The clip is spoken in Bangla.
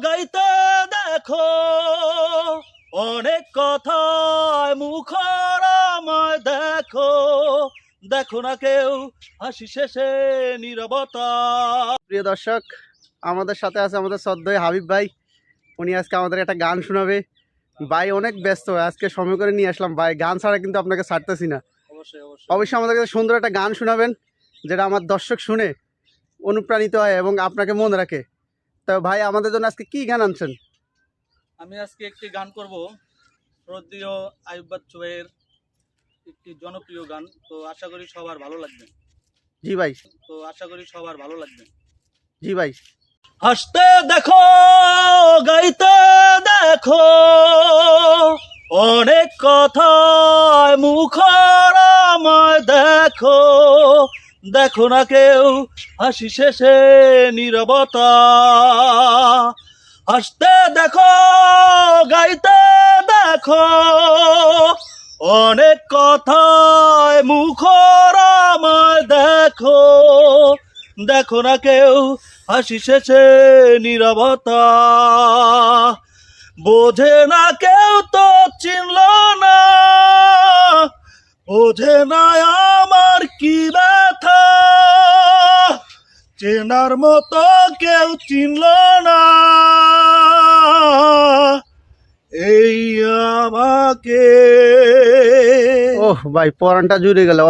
গাইতে দেখো অনেক কথায় মুখর আমায় দেখো, দেখো না কেউ হাসি শেষে নীরবতা। প্রিয় দর্শক, আমাদের সাথে আছে আমাদের শ্রদ্ধেয় হাবিব ভাই। উনি আজকে আমাদের একটা গান শোনাবে। ভাই অনেক ব্যস্ত, আজকে সময় করে নিয়ে আসলাম। ভাই গান ছাড়া কিন্তু আপনাকে ছাড়তেছি না। অবশ্যই অবশ্যই আমাদেরকে সুন্দর একটা গান শোনাবেন, যেটা আমার দর্শক শুনে অনুপ্রাণিত হয় এবং আপনাকে মনে রাখে। তো ভাই আমাদের জন্য আজকে কি গান আনছেন? আমি আজকে একটি গান করব, শ্রদ্ধেয় আইয়ুব বাচ্চু ভাইয়ের একটি জনপ্রিয় গান। তো আশা করি সবার ভালো লাগবে। জি ভাই। জি ভাই। হাসতে দেখো গাইতে দেখো অনেক কথায় মুখর আমায় দেখো, দেখো না কেউ হাসি শেষে নীরবতা। হাসতে দেখো গাইতে দেখো অনেক কথায় মুখর আমায় দেখো, দেখো না কেউ হাসি শেষে নীরবতা। বোঝে না কেউ তো চিনল না, বোঝে না আমার কি ব্যথা, চেনার মতো কেউ চিনল না এই আমাকে। ওহ ভাই, পরানটা জুড়ে গেল।